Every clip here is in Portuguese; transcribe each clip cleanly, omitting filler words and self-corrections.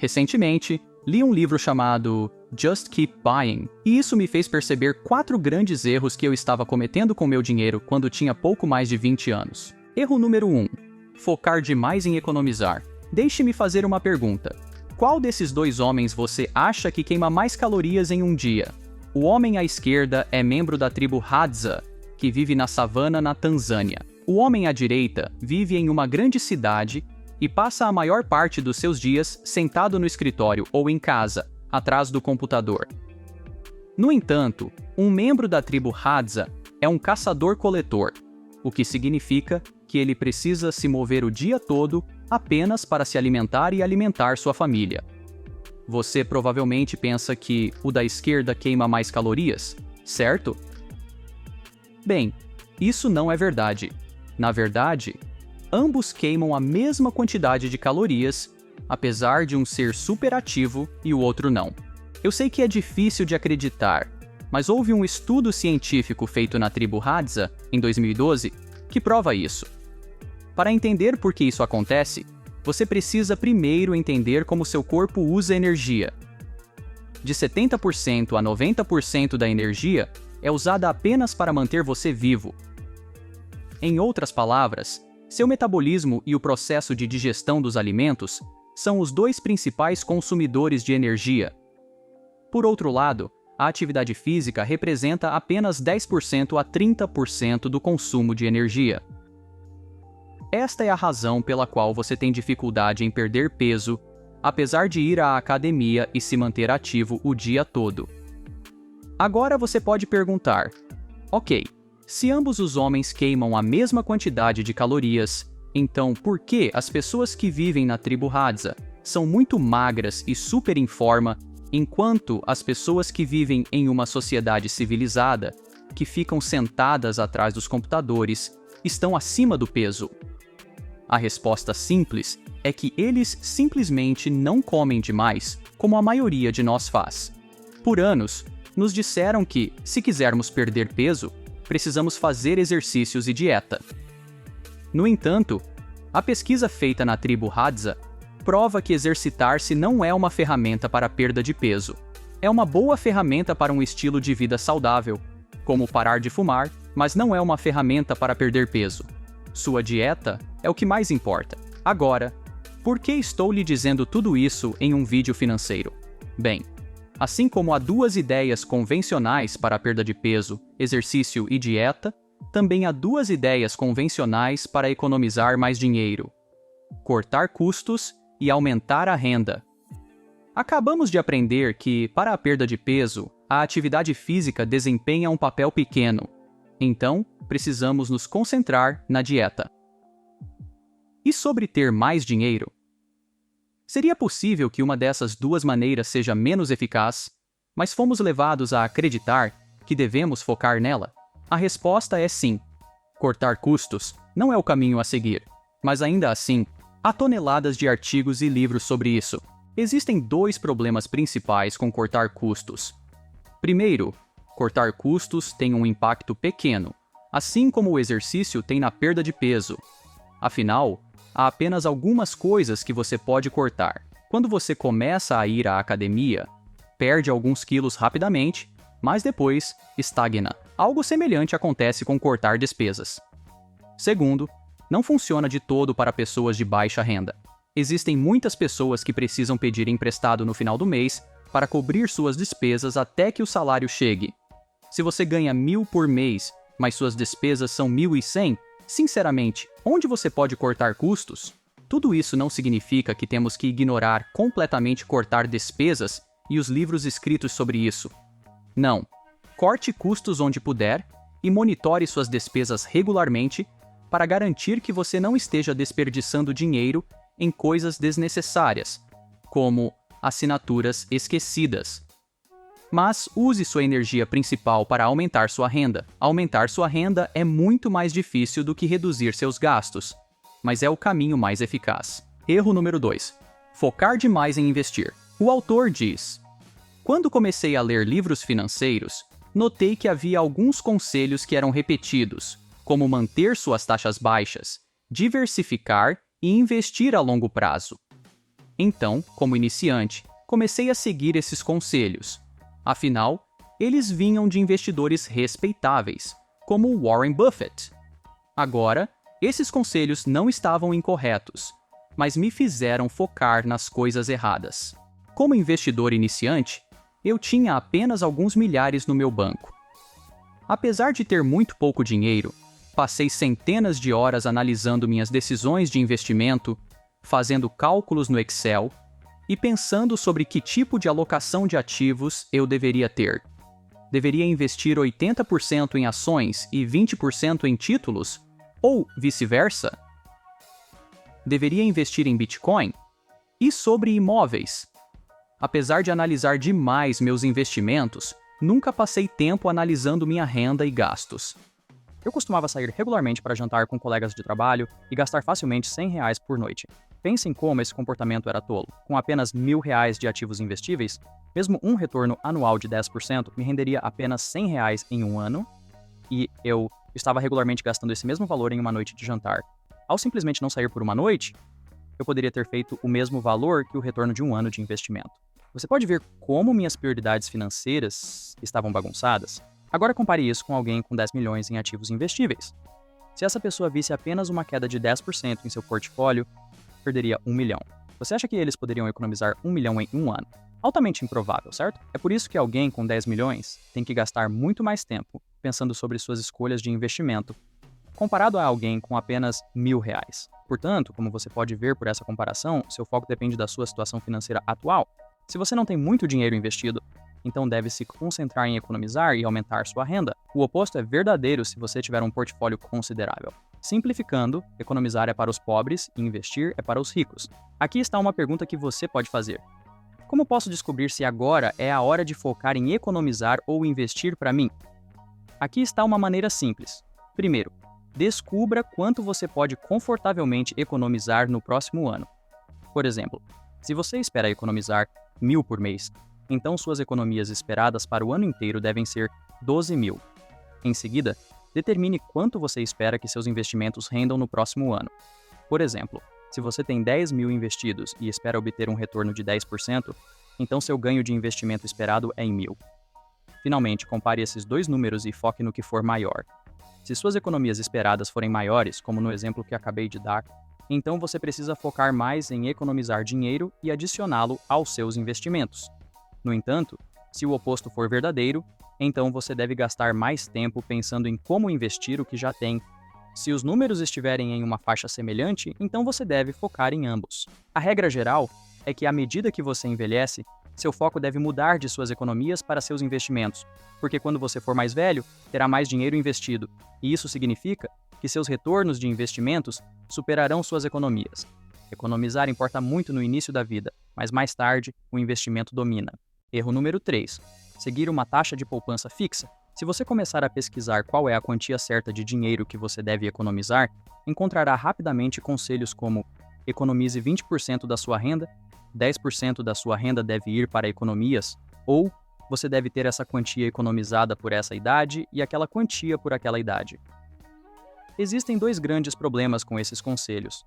Recentemente, li um livro chamado Just Keep Buying, e isso me fez perceber 4 grandes erros que eu estava cometendo com meu dinheiro quando tinha pouco mais de 20 anos. Erro número 1. Focar demais em economizar. Deixe-me fazer uma pergunta. Qual desses 2 homens você acha que queima mais calorias em um dia? O homem à esquerda é membro da tribo Hadza, que vive na savana na Tanzânia. O homem à direita vive em uma grande cidade e passa a maior parte dos seus dias sentado no escritório ou em casa, atrás do computador. No entanto, um membro da tribo Hadza é um caçador-coletor, o que significa que ele precisa se mover o dia todo apenas para se alimentar e alimentar sua família. Você provavelmente pensa que o da esquerda queima mais calorias, certo? Bem, isso não é verdade. Na verdade, ambos queimam a mesma quantidade de calorias, apesar de um ser superativo e o outro não. Eu sei que é difícil de acreditar, mas houve um estudo científico feito na tribo Hadza, em 2012, que prova isso. Para entender por que isso acontece, você precisa primeiro entender como seu corpo usa energia. De 70% a 90% da energia é usada apenas para manter você vivo. Em outras palavras, seu metabolismo e o processo de digestão dos alimentos são os 2 principais consumidores de energia. Por outro lado, a atividade física representa apenas 10% a 30% do consumo de energia. Esta é a razão pela qual você tem dificuldade em perder peso, apesar de ir à academia e se manter ativo o dia todo. Agora você pode perguntar: ok, se ambos os homens queimam a mesma quantidade de calorias, então por que as pessoas que vivem na tribo Hadza são muito magras e super em forma, enquanto as pessoas que vivem em uma sociedade civilizada, que ficam sentadas atrás dos computadores, estão acima do peso? A resposta simples é que eles simplesmente não comem demais, como a maioria de nós faz. Por anos, nos disseram que, se quisermos perder peso, precisamos fazer exercícios e dieta. No entanto, a pesquisa feita na tribo Hadza prova que exercitar-se não é uma ferramenta para a perda de peso. É uma boa ferramenta para um estilo de vida saudável, como parar de fumar, mas não é uma ferramenta para perder peso. Sua dieta é o que mais importa. Agora, por que estou lhe dizendo tudo isso em um vídeo financeiro? Bem, assim como há 2 ideias convencionais para a perda de peso, exercício e dieta, também há 2 ideias convencionais para economizar mais dinheiro: cortar custos e aumentar a renda. Acabamos de aprender que, para a perda de peso, a atividade física desempenha um papel pequeno. Então, precisamos nos concentrar na dieta. E sobre ter mais dinheiro? Seria possível que uma dessas 2 maneiras seja menos eficaz, mas fomos levados a acreditar que devemos focar nela? A resposta é sim. Cortar custos não é o caminho a seguir, mas ainda assim, há toneladas de artigos e livros sobre isso. Existem 2 problemas principais com cortar custos. Primeiro, cortar custos tem um impacto pequeno, assim como o exercício tem na perda de peso. Afinal, há apenas algumas coisas que você pode cortar. Quando você começa a ir à academia, perde alguns quilos rapidamente, mas depois estagna. Algo semelhante acontece com cortar despesas. Segundo, não funciona de todo para pessoas de baixa renda. Existem muitas pessoas que precisam pedir emprestado no final do mês para cobrir suas despesas até que o salário chegue. Se você ganha 1.000 por mês, mas suas despesas são 1.100, sinceramente, onde você pode cortar custos? Tudo isso não significa que temos que ignorar completamente cortar despesas e os livros escritos sobre isso. Não. Corte custos onde puder e monitore suas despesas regularmente para garantir que você não esteja desperdiçando dinheiro em coisas desnecessárias, como assinaturas esquecidas. Mas use sua energia principal para aumentar sua renda. Aumentar sua renda é muito mais difícil do que reduzir seus gastos, mas é o caminho mais eficaz. Erro número 2. Focar demais em investir. O autor diz: quando comecei a ler livros financeiros, notei que havia alguns conselhos que eram repetidos, como manter suas taxas baixas, diversificar e investir a longo prazo. Então, como iniciante, comecei a seguir esses conselhos. Afinal, eles vinham de investidores respeitáveis, como Warren Buffett. Agora, esses conselhos não estavam incorretos, mas me fizeram focar nas coisas erradas. Como investidor iniciante, eu tinha apenas alguns milhares no meu banco. Apesar de ter muito pouco dinheiro, passei centenas de horas analisando minhas decisões de investimento, fazendo cálculos no Excel e pensando sobre que tipo de alocação de ativos eu deveria ter. Deveria investir 80% em ações e 20% em títulos? Ou vice-versa? Deveria investir em Bitcoin? E sobre imóveis? Apesar de analisar demais meus investimentos, nunca passei tempo analisando minha renda e gastos. Eu costumava sair regularmente para jantar com colegas de trabalho e gastar facilmente R$ 100 por noite. Pensem como esse comportamento era tolo. Com apenas R$ 1.000 de ativos investíveis, mesmo um retorno anual de 10% me renderia apenas R$ 100 em um ano, e eu estava regularmente gastando esse mesmo valor em uma noite de jantar. Ao simplesmente não sair por uma noite, eu poderia ter feito o mesmo valor que o retorno de um ano de investimento. Você pode ver como minhas prioridades financeiras estavam bagunçadas? Agora compare isso com alguém com 10 milhões em ativos investíveis. Se essa pessoa visse apenas uma queda de 10% em seu portfólio, perderia 1 milhão. Você acha que eles poderiam economizar 1 milhão em um ano? Altamente improvável, certo? É por isso que alguém com 10 milhões tem que gastar muito mais tempo pensando sobre suas escolhas de investimento, comparado a alguém com apenas R$ 1.000. Portanto, como você pode ver por essa comparação, seu foco depende da sua situação financeira atual. Se você não tem muito dinheiro investido, então deve se concentrar em economizar e aumentar sua renda. O oposto é verdadeiro se você tiver um portfólio considerável. Simplificando, economizar é para os pobres e investir é para os ricos. Aqui está uma pergunta que você pode fazer. Como posso descobrir se agora é a hora de focar em economizar ou investir para mim? Aqui está uma maneira simples. Primeiro, descubra quanto você pode confortavelmente economizar no próximo ano. Por exemplo, se você espera economizar R$ 1.000 por mês, então suas economias esperadas para o ano inteiro devem ser 12 mil. Em seguida, determine quanto você espera que seus investimentos rendam no próximo ano. Por exemplo, se você tem 10 mil investidos e espera obter um retorno de 10%, então seu ganho de investimento esperado é em 1.000. Finalmente, compare esses dois números e foque no que for maior. Se suas economias esperadas forem maiores, como no exemplo que acabei de dar, então você precisa focar mais em economizar dinheiro e adicioná-lo aos seus investimentos. No entanto, se o oposto for verdadeiro, então você deve gastar mais tempo pensando em como investir o que já tem. Se os números estiverem em uma faixa semelhante, então você deve focar em ambos. A regra geral é que à medida que você envelhece, seu foco deve mudar de suas economias para seus investimentos, porque quando você for mais velho, terá mais dinheiro investido, e isso significa que seus retornos de investimentos superarão suas economias. Economizar importa muito no início da vida, mas mais tarde o investimento domina. Erro número 3. Seguir uma taxa de poupança fixa. Se você começar a pesquisar qual é a quantia certa de dinheiro que você deve economizar, encontrará rapidamente conselhos como: economize 20% da sua renda, 10% da sua renda deve ir para economias, ou você deve ter essa quantia economizada por essa idade e aquela quantia por aquela idade. Existem dois grandes problemas com esses conselhos.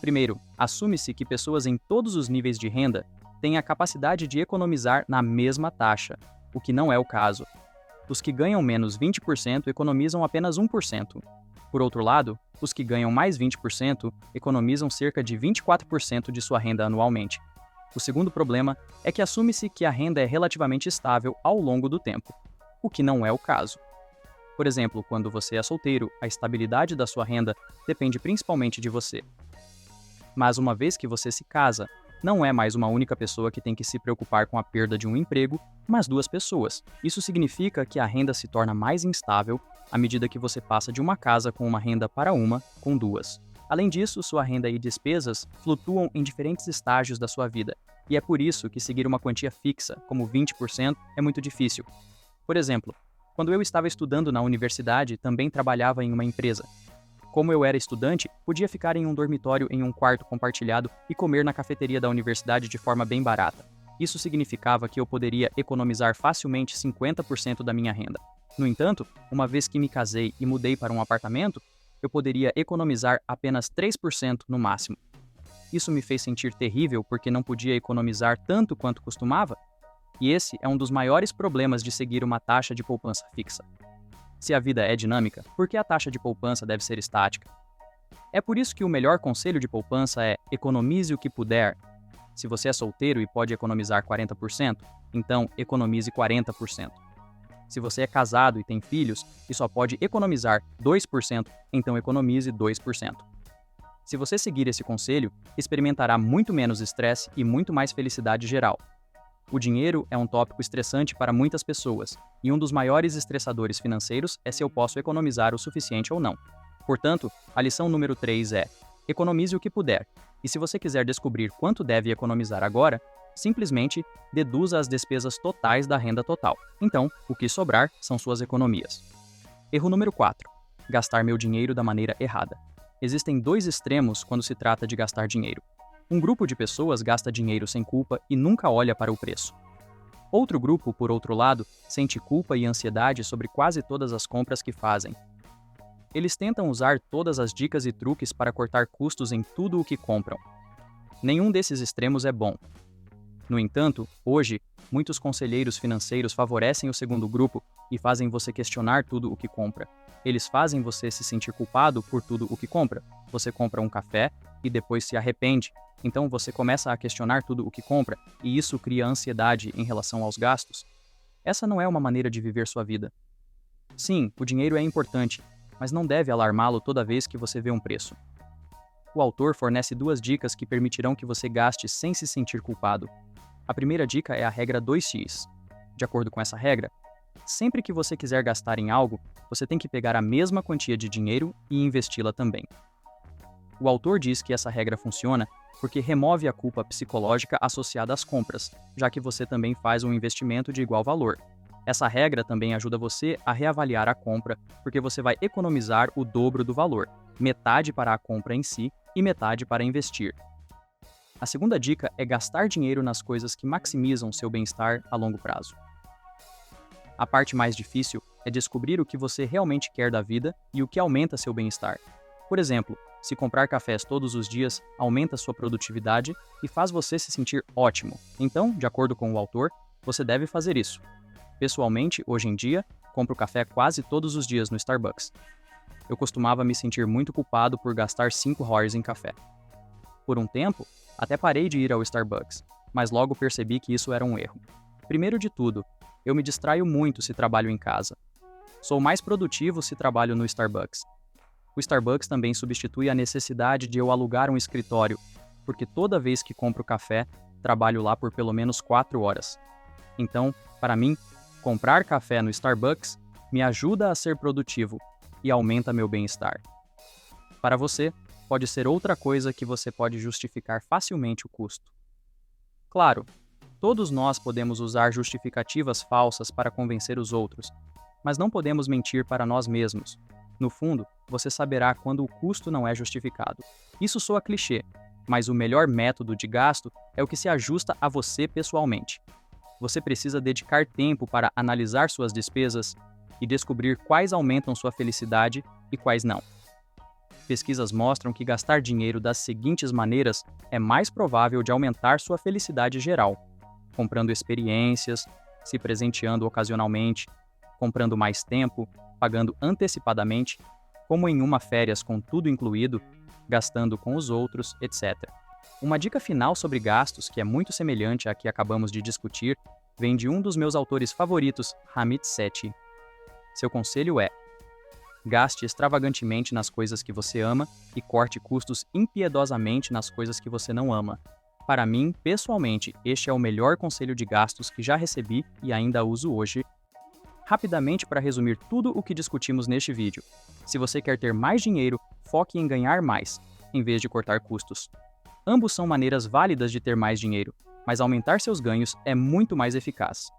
Primeiro, assume-se que pessoas em todos os níveis de renda têm a capacidade de economizar na mesma taxa, o que não é o caso. Os que ganham menos 20% economizam apenas 1%. Por outro lado, os que ganham mais 20% economizam cerca de 24% de sua renda anualmente. O segundo problema é que assume-se que a renda é relativamente estável ao longo do tempo, o que não é o caso. Por exemplo, quando você é solteiro, a estabilidade da sua renda depende principalmente de você. Mas uma vez que você se casa, não é mais uma única pessoa que tem que se preocupar com a perda de um emprego, mas duas pessoas. Isso significa que a renda se torna mais instável à medida que você passa de uma casa com uma renda para uma com duas. Além disso, sua renda e despesas flutuam em diferentes estágios da sua vida, e é por isso que seguir uma quantia fixa, como 20%, é muito difícil. Por exemplo, quando eu estava estudando na universidade, também trabalhava em uma empresa. Como eu era estudante, podia ficar em um dormitório em um quarto compartilhado e comer na cafeteria da universidade de forma bem barata. Isso significava que eu poderia economizar facilmente 50% da minha renda. No entanto, uma vez que me casei e mudei para um apartamento, eu poderia economizar apenas 3% no máximo. isso me fez sentir terrível porque não podia economizar tanto quanto costumava? E esse é um dos maiores problemas de seguir uma taxa de poupança fixa. Se a vida é dinâmica, por que a taxa de poupança deve ser estática? É por isso que o melhor conselho de poupança é economize o que puder. Se você é solteiro e pode economizar 40%, então economize 40%. Se você é casado e tem filhos e só pode economizar 2%, então economize 2%. Se você seguir esse conselho, experimentará muito menos estresse e muito mais felicidade geral. O dinheiro é um tópico estressante para muitas pessoas, e um dos maiores estressadores financeiros é se eu posso economizar o suficiente ou não. Portanto, a lição número 3 é: economize o que puder, e se você quiser descobrir quanto deve economizar agora, simplesmente deduza as despesas totais da renda total. Então, o que sobrar são suas economias. Erro número 4. Gastar meu dinheiro da maneira errada. Existem dois extremos quando se trata de gastar dinheiro. Um grupo de pessoas gasta dinheiro sem culpa e nunca olha para o preço. Outro grupo, por outro lado, sente culpa e ansiedade sobre quase todas as compras que fazem. Eles tentam usar todas as dicas e truques para cortar custos em tudo o que compram. Nenhum desses extremos é bom. No entanto, hoje, muitos conselheiros financeiros favorecem o segundo grupo e fazem você questionar tudo o que compra. Eles fazem você se sentir culpado por tudo o que compra. Você compra um café e depois se arrepende. Então você começa a questionar tudo o que compra e isso cria ansiedade em relação aos gastos. Essa não é uma maneira de viver sua vida. Sim, o dinheiro é importante, mas não deve alarmá-lo toda vez que você vê um preço. O autor fornece duas dicas que permitirão que você gaste sem se sentir culpado. A primeira dica é a regra 2x. De acordo com essa regra, sempre que você quiser gastar em algo, você tem que pegar a mesma quantia de dinheiro e investi-la também. O autor diz que essa regra funciona porque remove a culpa psicológica associada às compras, já que você também faz um investimento de igual valor. Essa regra também ajuda você a reavaliar a compra, porque você vai economizar o dobro do valor, metade para a compra em si e metade para investir. A segunda dica é gastar dinheiro nas coisas que maximizam seu bem-estar a longo prazo. A parte mais difícil é descobrir o que você realmente quer da vida e o que aumenta seu bem-estar. Por exemplo, se comprar cafés todos os dias aumenta sua produtividade e faz você se sentir ótimo. Então, de acordo com o autor, você deve fazer isso. Pessoalmente, hoje em dia, compro café quase todos os dias no Starbucks. Eu costumava me sentir muito culpado por gastar $5 em café. Por um tempo, até parei de ir ao Starbucks, mas logo percebi que isso era um erro. Primeiro de tudo, eu me distraio muito se trabalho em casa. Sou mais produtivo se trabalho no Starbucks. O Starbucks também substitui a necessidade de eu alugar um escritório, porque toda vez que compro café, trabalho lá por pelo menos 4 horas. Então, para mim, comprar café no Starbucks me ajuda a ser produtivo e aumenta meu bem-estar. Para você, pode ser outra coisa que você pode justificar facilmente o custo. Claro, todos nós podemos usar justificativas falsas para convencer os outros, mas não podemos mentir para nós mesmos. No fundo, você saberá quando o custo não é justificado. Isso soa clichê, mas o melhor método de gasto é o que se ajusta a você pessoalmente. Você precisa dedicar tempo para analisar suas despesas e descobrir quais aumentam sua felicidade e quais não. Pesquisas mostram que gastar dinheiro das seguintes maneiras é mais provável de aumentar sua felicidade geral: comprando experiências, se presenteando ocasionalmente, comprando mais tempo, pagando antecipadamente, como em uma férias com tudo incluído, gastando com os outros, etc. Uma dica final sobre gastos, que é muito semelhante à que acabamos de discutir, vem de um dos meus autores favoritos, Ramit Sethi. Seu conselho é: gaste extravagantemente nas coisas que você ama e corte custos impiedosamente nas coisas que você não ama. Para mim, pessoalmente, este é o melhor conselho de gastos que já recebi e ainda uso hoje. Rapidamente, para resumir tudo o que discutimos neste vídeo. Se você quer ter mais dinheiro, foque em ganhar mais, em vez de cortar custos. Ambos são maneiras válidas de ter mais dinheiro, mas aumentar seus ganhos é muito mais eficaz.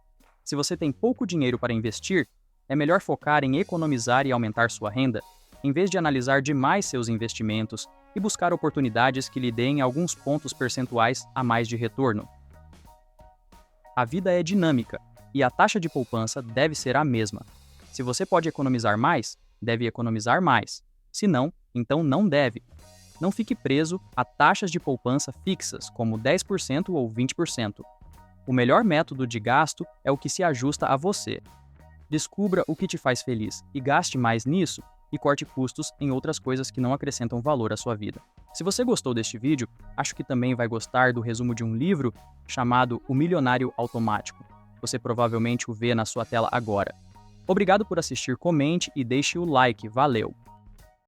Se você tem pouco dinheiro para investir, é melhor focar em economizar e aumentar sua renda, em vez de analisar demais seus investimentos e buscar oportunidades que lhe deem alguns pontos percentuais a mais de retorno. A vida é dinâmica, e a taxa de poupança deve ser a mesma. Se você pode economizar mais, deve economizar mais. Se não, então não deve. Não fique preso a taxas de poupança fixas, como 10% ou 20%. O melhor método de gasto é o que se ajusta a você. Descubra o que te faz feliz e gaste mais nisso e corte custos em outras coisas que não acrescentam valor à sua vida. Se você gostou deste vídeo, acho que também vai gostar do resumo de um livro chamado O Milionário Automático. Você provavelmente o vê na sua tela agora. Obrigado por assistir, comente e deixe o like, valeu!